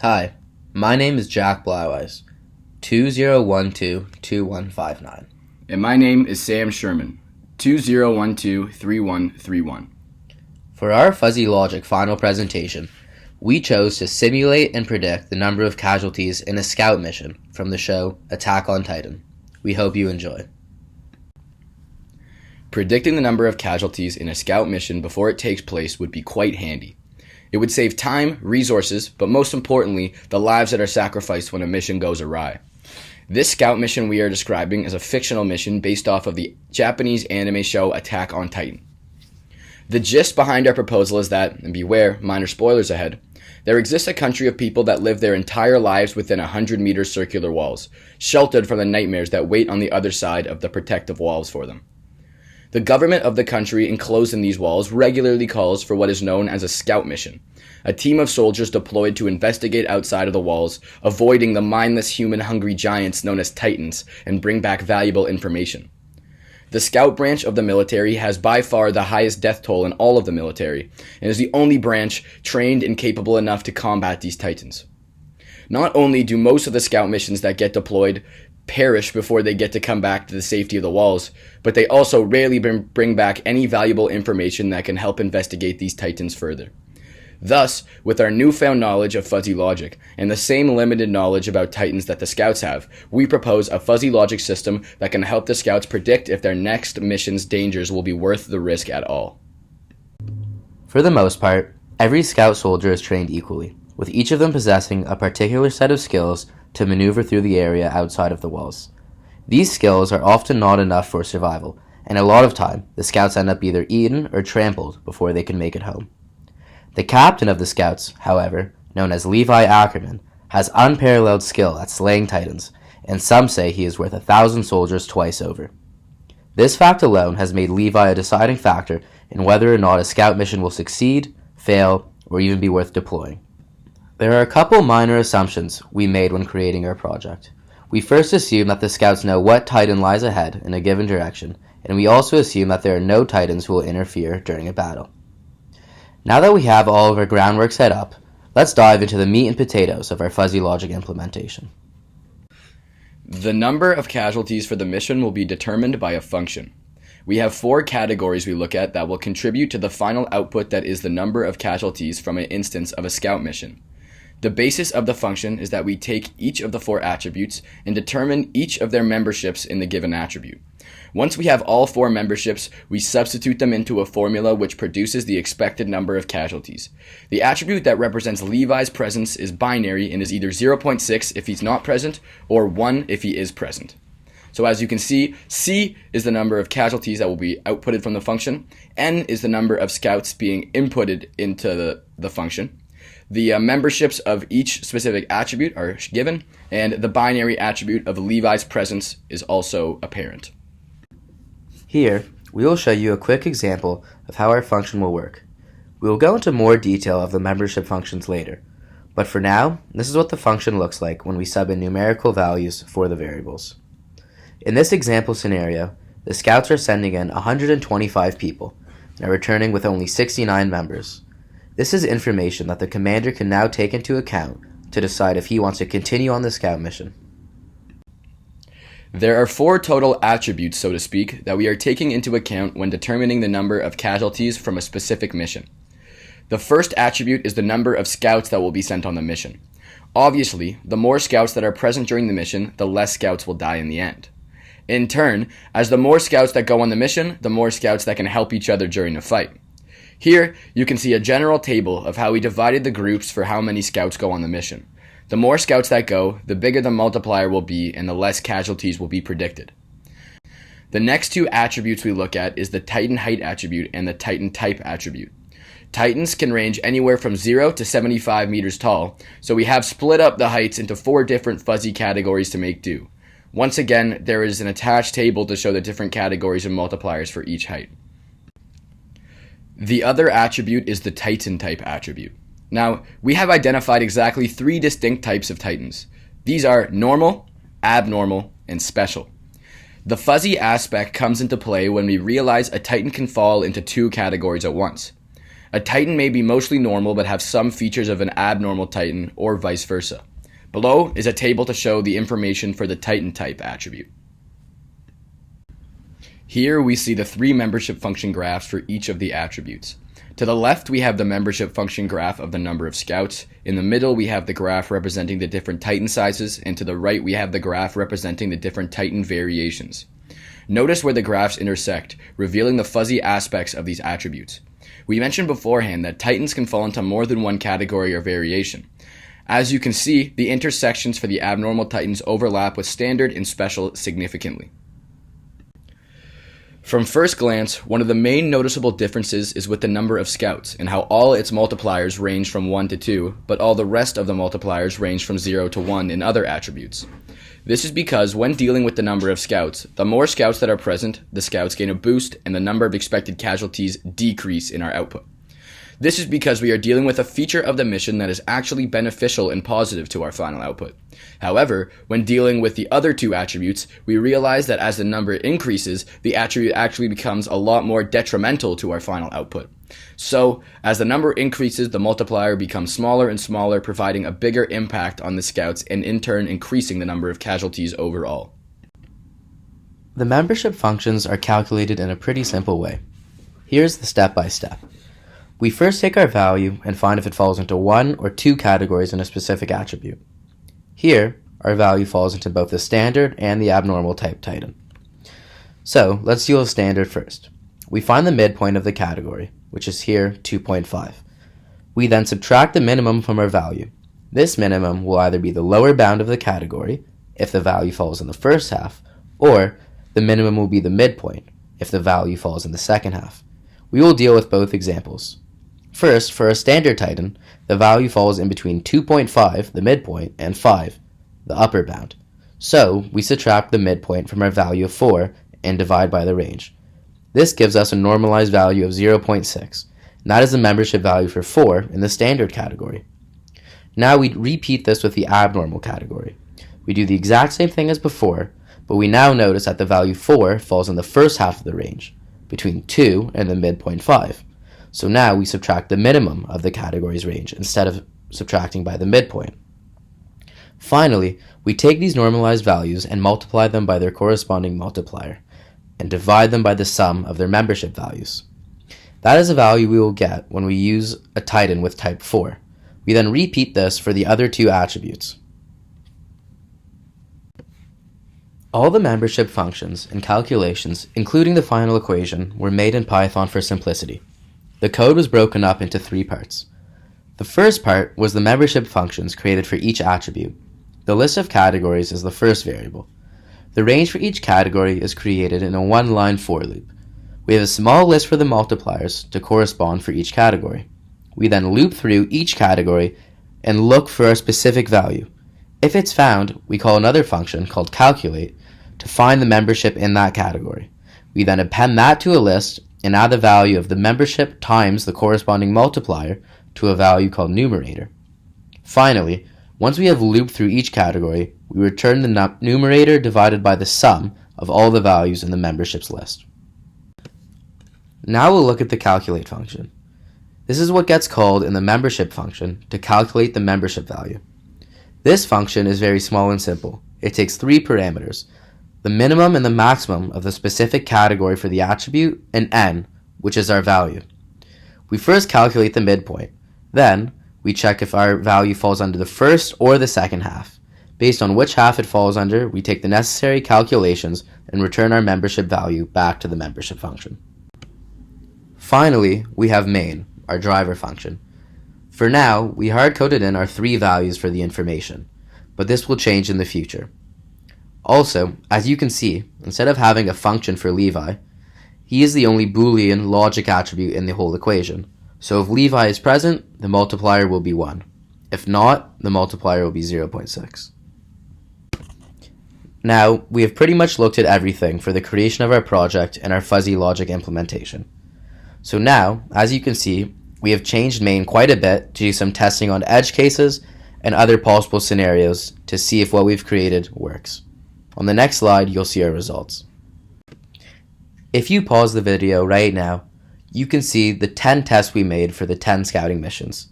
Hi, my name is Jack Blaueis, 2012-2159. And my name is Sam Sherman, 2012-3131. For our Fuzzy Logic final presentation, we chose to simulate and predict the number of casualties in a scout mission from the show Attack on Titan. We hope you enjoy. Predicting the number of casualties in a scout mission before it takes place would be quite handy. It would save time, resources, but most importantly, the lives that are sacrificed when a mission goes awry. This scout mission we are describing is a fictional mission based off of the Japanese anime show Attack on Titan. The gist behind our proposal is that, and beware, minor spoilers ahead, there exists a country of people that live their entire lives within 100-meter circular walls, sheltered from the nightmares that wait on the other side of the protective walls for them. The government of the country enclosed in these walls regularly calls for what is known as a scout mission, a team of soldiers deployed to investigate outside of the walls, avoiding the mindless human-hungry giants known as Titans, and bring back valuable information. The scout branch of the military has by far the highest death toll in all of the military, and is the only branch trained and capable enough to combat these Titans. Not only do most of the scout missions that get deployed perish before they get to come back to the safety of the walls, but they also rarely bring back any valuable information that can help investigate these Titans further. Thus, with our newfound knowledge of fuzzy logic, and the same limited knowledge about Titans that the Scouts have, we propose a fuzzy logic system that can help the Scouts predict if their next mission's dangers will be worth the risk at all. For the most part, every Scout soldier is trained equally, with each of them possessing a particular set of skills to maneuver through the area outside of the walls. These skills are often not enough for survival, and a lot of time, the Scouts end up either eaten or trampled before they can make it home. The captain of the Scouts, however, known as Levi Ackerman, has unparalleled skill at slaying Titans, and some say he is worth 1,000 soldiers twice over. This fact alone has made Levi a deciding factor in whether or not a Scout mission will succeed, fail, or even be worth deploying. There are a couple minor assumptions we made when creating our project. We first assume that the Scouts know what Titan lies ahead in a given direction, and we also assume that there are no Titans who will interfere during a battle. Now that we have all of our groundwork set up, let's dive into the meat and potatoes of our fuzzy logic implementation. The number of casualties for the mission will be determined by a function. We have 4 categories we look at that will contribute to the final output that is the number of casualties from an instance of a scout mission. The basis of the function is that we take each of the 4 attributes and determine each of their memberships in the given attribute. Once we have all 4 memberships, we substitute them into a formula which produces the expected number of casualties. The attribute that represents Levi's presence is binary and is either 0.6 if he's not present or 1 if he is present. So as you can see, C is the number of casualties that will be outputted from the function, N is the number of scouts being inputted into the function. The memberships of each specific attribute are given, and the binary attribute of Levi's presence is also apparent. Here, we will show you a quick example of how our function will work. We will go into more detail of the membership functions later, but for now, this is what the function looks like when we sub in numerical values for the variables. In this example scenario, the Scouts are sending in 125 people and are returning with only 69 members. This is information that the commander can now take into account to decide if he wants to continue on the scout mission. There are 4 total attributes, so to speak, that we are taking into account when determining the number of casualties from a specific mission. The first attribute is the number of scouts that will be sent on the mission. Obviously, the more scouts that are present during the mission, the less scouts will die in the end. In turn, as the more scouts that go on the mission, the more scouts that can help each other during a fight. Here, you can see a general table of how we divided the groups for how many scouts go on the mission. The more scouts that go, the bigger the multiplier will be and the less casualties will be predicted. The next 2 attributes we look at is the Titan height attribute and the Titan type attribute. Titans can range anywhere from 0 to 75 meters tall, so we have split up the heights into 4 different fuzzy categories to make do. Once again, there is an attached table to show the different categories and multipliers for each height. The other attribute is the Titan type attribute. Now, we have identified exactly 3 distinct types of Titans. These are normal, abnormal, and special. The fuzzy aspect comes into play when we realize a Titan can fall into 2 categories at once. A Titan may be mostly normal but have some features of an abnormal Titan, or vice versa. Below is a table to show the information for the Titan type attribute. Here we see the three membership function graphs for each of the attributes. To the left we have the membership function graph of the number of scouts, in the middle we have the graph representing the different Titan sizes, and to the right we have the graph representing the different Titan variations. Notice where the graphs intersect, revealing the fuzzy aspects of these attributes. We mentioned beforehand that Titans can fall into more than one category or variation. As you can see, the intersections for the abnormal Titans overlap with standard and special significantly. From first glance, one of the main noticeable differences is with the number of scouts and how all its multipliers range from 1 to 2, but all the rest of the multipliers range from 0 to 1 in other attributes. This is because when dealing with the number of scouts, the more scouts that are present, the scouts gain a boost and the number of expected casualties decrease in our output. This is because we are dealing with a feature of the mission that is actually beneficial and positive to our final output. However, when dealing with the other two attributes, we realize that as the number increases, the attribute actually becomes a lot more detrimental to our final output. So, as the number increases, the multiplier becomes smaller and smaller, providing a bigger impact on the scouts and in turn increasing the number of casualties overall. The membership functions are calculated in a pretty simple way. Here's the step-by-step. We first take our value and find if it falls into one or two categories in a specific attribute. Here, our value falls into both the standard and the abnormal type Titan. So, let's deal with standard first. We find the midpoint of the category, which is here 2.5. We then subtract the minimum from our value. This minimum will either be the lower bound of the category, if the value falls in the first half, or the minimum will be the midpoint, if the value falls in the second half. We will deal with both examples. First, for a standard Titan, the value falls in between 2.5, the midpoint, and 5, the upper bound. So, we subtract the midpoint from our value of 4 and divide by the range. This gives us a normalized value of 0.6, and that is the membership value for 4 in the standard category. Now we repeat this with the abnormal category. We do the exact same thing as before, but we now notice that the value 4 falls in the first half of the range, between 2 and the midpoint 5. So now we subtract the minimum of the category's range instead of subtracting by the midpoint. Finally, we take these normalized values and multiply them by their corresponding multiplier, and divide them by the sum of their membership values. That is the value we will get when we use a Titan with type 4. We then repeat this for the other two attributes. All the membership functions and calculations, including the final equation, were made in Python for simplicity. The code was broken up into three parts. The first part was the membership functions created for each attribute. The list of categories is the first variable. The range for each category is created in a one-line for loop. We have a small list for the multipliers to correspond for each category. We then loop through each category and look for a specific value. If it's found, we call another function called calculate to find the membership in that category. We then append that to a list and add the value of the membership times the corresponding multiplier to a value called numerator. Finally, once we have looped through each category, we return the numerator divided by the sum of all the values in the memberships list. Now we'll look at the calculate function. This is what gets called in the membership function to calculate the membership value. This function is very small and simple. It takes three parameters: the minimum and the maximum of the specific category for the attribute, and n, which is our value. We first calculate the midpoint. Then, we check if our value falls under the first or the second half. Based on which half it falls under, we take the necessary calculations and return our membership value back to the membership function. Finally, we have main, our driver function. For now, we hard-coded in our three values for the information, but this will change in the future. Also, as you can see, instead of having a function for Levi, he is the only Boolean logic attribute in the whole equation. So if Levi is present, the multiplier will be 1. If not, the multiplier will be 0.6. Now, we have pretty much looked at everything for the creation of our project and our fuzzy logic implementation. So now, as you can see, we have changed main quite a bit to do some testing on edge cases and other possible scenarios to see if what we've created works. On the next slide, you'll see our results. If you pause the video right now, you can see the 10 tests we made for the 10 scouting missions.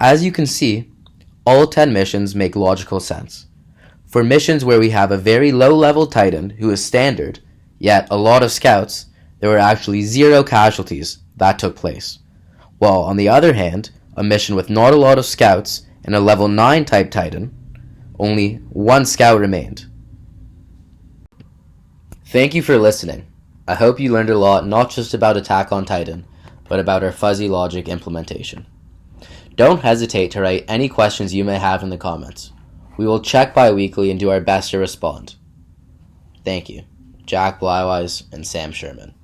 As you can see, all 10 missions make logical sense. For missions where we have a very low-level Titan who is standard, yet a lot of scouts, there were actually 0 casualties that took place. While on the other hand, a mission with not a lot of scouts and a level 9 type Titan, only 1 scout remained. Thank you for listening. I hope you learned a lot not just about Attack on Titan, but about our fuzzy logic implementation. Don't hesitate to write any questions you may have in the comments. We will check bi-weekly and do our best to respond. Thank you. Jack Blywise and Sam Sherman.